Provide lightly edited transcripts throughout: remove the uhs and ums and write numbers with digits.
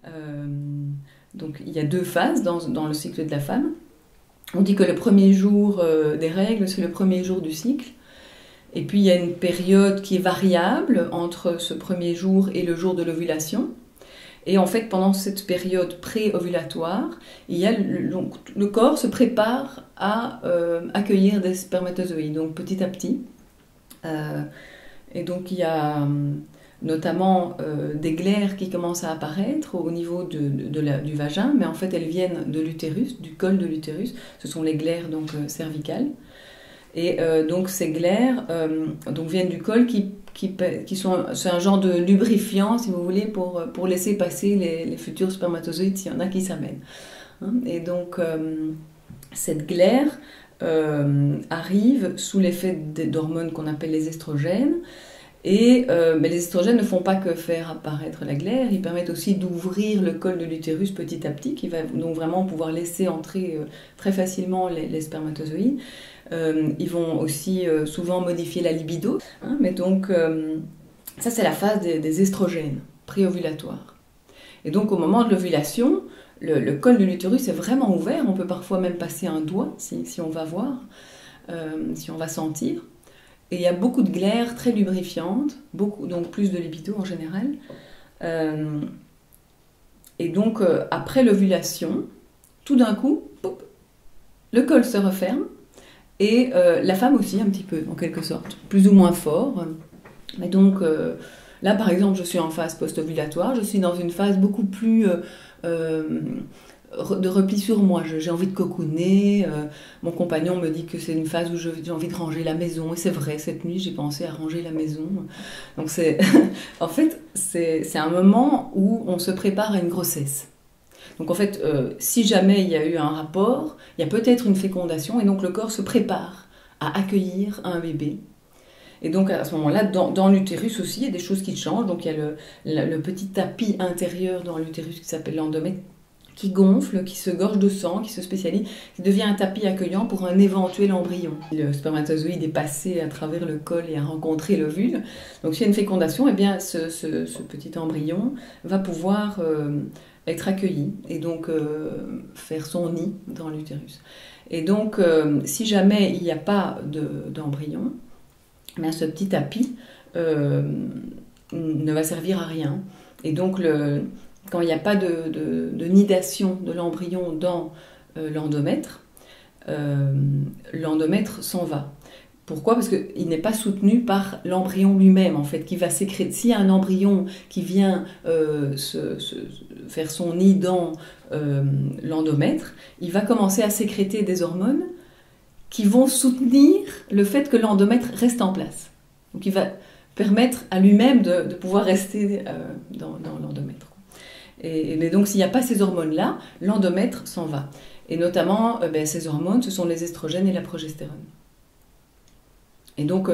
Euh, donc il y a deux phases dans le cycle de la femme. On dit que le premier jour des règles, c'est le premier jour du cycle. Et puis il y a une période qui est variable entre ce premier jour et le jour de l'ovulation. Et en fait, pendant cette période pré-ovulatoire, le corps se prépare à accueillir des spermatozoïdes, donc petit à petit. Et donc il y a notamment des glaires qui commencent à apparaître au niveau du vagin, mais en fait elles viennent de l'utérus, du col de l'utérus. Ce sont les glaires donc, cervicales. Et donc ces glaires donc viennent du col qui sont c'est un genre de lubrifiant, si vous voulez, pour laisser passer les futurs spermatozoïdes s'il y en a qui s'amènent. Et donc cette glaire arrive sous l'effet d'hormones qu'on appelle les estrogènes. Mais les estrogènes ne font pas que faire apparaître la glaire, ils permettent aussi d'ouvrir le col de l'utérus petit à petit, qui va donc vraiment pouvoir laisser entrer très facilement les spermatozoïdes. Ils vont aussi souvent modifier la libido. Mais donc, ça c'est la phase des estrogènes préovulatoires. Et donc au moment de l'ovulation, le col de l'utérus est vraiment ouvert, on peut parfois même passer un doigt si on va voir, si on va sentir. Et il y a beaucoup de glaires très lubrifiantes, donc plus de libido en général. Et donc, après l'ovulation, tout d'un coup, pop, le col se referme, et la femme aussi, un petit peu, en quelque sorte, plus ou moins fort. Mais donc, là, par exemple, je suis en phase post-ovulatoire, je suis dans une phase beaucoup plus de repli sur moi, j'ai envie de cocooner, mon compagnon me dit que c'est une phase où j'ai envie de ranger la maison, et c'est vrai, cette nuit j'ai pensé à ranger la maison. Donc c'est en fait c'est un moment où on se prépare à une grossesse. Donc en fait si jamais il y a eu un rapport, il y a peut-être une fécondation, et donc le corps se prépare à accueillir un bébé. Et donc à ce moment-là, dans l'utérus aussi, il y a des choses qui changent. Donc il y a le petit tapis intérieur dans l'utérus qui s'appelle l'endomètre, qui gonfle, qui se gorge de sang, qui se spécialise, qui devient un tapis accueillant pour un éventuel embryon. Le spermatozoïde est passé à travers le col et a rencontré l'ovule. Donc s'il y a une fécondation, eh bien, ce petit embryon va pouvoir être accueilli et donc faire son nid dans l'utérus. Et donc si jamais il n'y a pas d'embryon, eh bien, ce petit tapis ne va servir à rien. Et donc quand il n'y a pas de nidation de l'embryon dans l'endomètre, l'endomètre s'en va. Pourquoi? Parce qu'il n'est pas soutenu par l'embryon lui-même, en fait, qui va sécréter. S'il y a un embryon qui vient faire son nid dans l'endomètre, il va commencer à sécréter des hormones qui vont soutenir le fait que l'endomètre reste en place. Donc il va permettre à lui-même de pouvoir rester dans l'endomètre. Mais donc s'il n'y a pas ces hormones-là, l'endomètre s'en va. Et notamment, ces hormones, ce sont les estrogènes et la progestérone. Et donc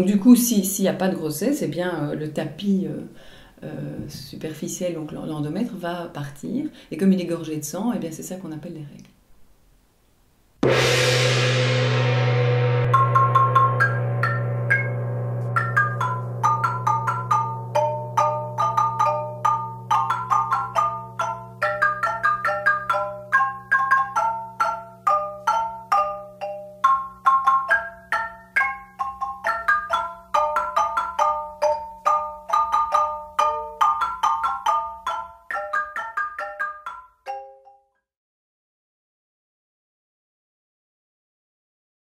du coup, s'il n'y a pas de grossesse, eh bien, le tapis superficiel, donc l'endomètre, va partir. Et comme il est gorgé de sang, eh bien, c'est ça qu'on appelle les règles.